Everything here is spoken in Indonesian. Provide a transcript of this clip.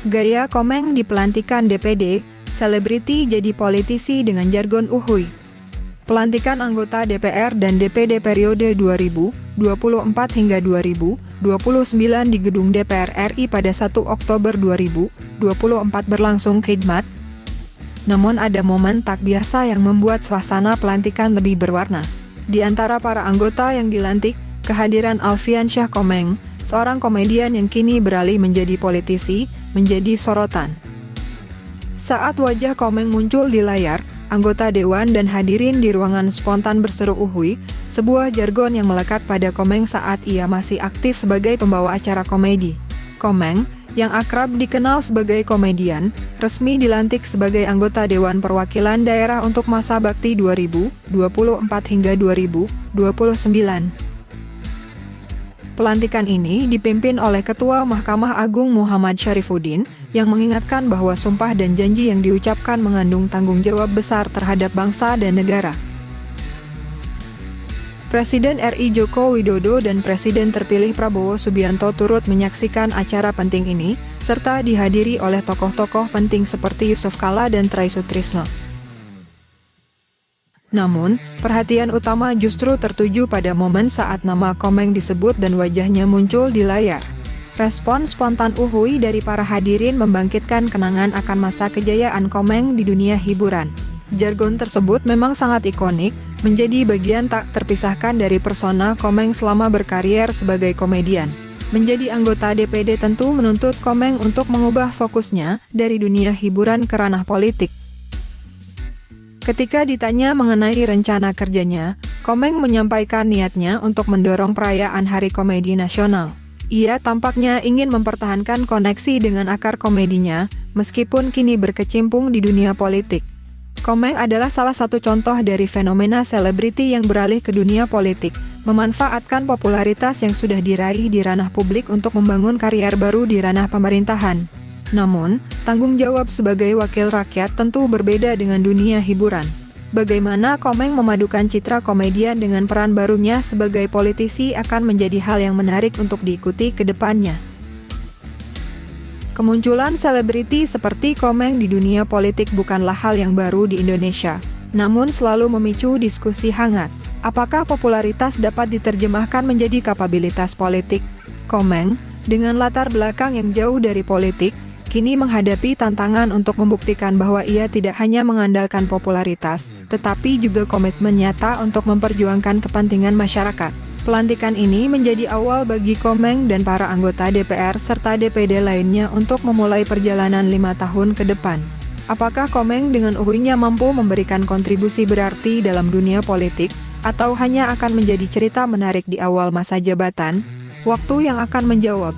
Gaya Komeng di pelantikan DPD, selebriti jadi politisi dengan jargon uhuy. Pelantikan anggota DPR dan DPD periode 2024 hingga 2029 di Gedung DPR RI pada 1 Oktober 2024 berlangsung khidmat. Namun ada momen tak biasa yang membuat suasana pelantikan lebih berwarna. Di antara para anggota yang dilantik, kehadiran Alfiansyah Komeng, seorang komedian yang kini beralih menjadi politisi, menjadi sorotan. Saat wajah Komeng muncul di layar, anggota dewan dan hadirin di ruangan spontan berseru uhuy, sebuah jargon yang melekat pada Komeng saat ia masih aktif sebagai pembawa acara komedi. Komeng, yang akrab dikenal sebagai komedian, resmi dilantik sebagai anggota Dewan Perwakilan Daerah untuk masa bakti 2024 hingga 2029. Pelantikan ini dipimpin oleh Ketua Mahkamah Agung Muhammad Syarifuddin, yang mengingatkan bahwa sumpah dan janji yang diucapkan mengandung tanggung jawab besar terhadap bangsa dan negara. Presiden RI Joko Widodo dan Presiden terpilih Prabowo Subianto turut menyaksikan acara penting ini, serta dihadiri oleh tokoh-tokoh penting seperti Yusuf Kalla dan Try Sutrisno. Namun, perhatian utama justru tertuju pada momen saat nama Komeng disebut dan wajahnya muncul di layar. Respon spontan uhuy dari para hadirin membangkitkan kenangan akan masa kejayaan Komeng di dunia hiburan. Jargon tersebut memang sangat ikonik, menjadi bagian tak terpisahkan dari persona Komeng selama berkarier sebagai komedian. Menjadi anggota DPD tentu menuntut Komeng untuk mengubah fokusnya dari dunia hiburan ke ranah politik. Ketika ditanya mengenai rencana kerjanya, Komeng menyampaikan niatnya untuk mendorong perayaan Hari Komedi Nasional. Ia tampaknya ingin mempertahankan koneksi dengan akar komedinya, meskipun kini berkecimpung di dunia politik. Komeng adalah salah satu contoh dari fenomena selebriti yang beralih ke dunia politik, memanfaatkan popularitas yang sudah diraih di ranah publik untuk membangun karier baru di ranah pemerintahan. Namun, tanggung jawab sebagai wakil rakyat tentu berbeda dengan dunia hiburan. Bagaimana Komeng memadukan citra komedian dengan peran barunya sebagai politisi akan menjadi hal yang menarik untuk diikuti ke depannya. Kemunculan selebriti seperti Komeng di dunia politik bukanlah hal yang baru di Indonesia, namun selalu memicu diskusi hangat. Apakah popularitas dapat diterjemahkan menjadi kapabilitas politik? Komeng, dengan latar belakang yang jauh dari politik, kini menghadapi tantangan untuk membuktikan bahwa ia tidak hanya mengandalkan popularitas, tetapi juga komitmen nyata untuk memperjuangkan kepentingan masyarakat. Pelantikan ini menjadi awal bagi Komeng dan para anggota DPR serta DPD lainnya untuk memulai perjalanan 5 tahun ke depan. Apakah Komeng dengan uhuynya mampu memberikan kontribusi berarti dalam dunia politik, atau hanya akan menjadi cerita menarik di awal masa jabatan? Waktu yang akan menjawab.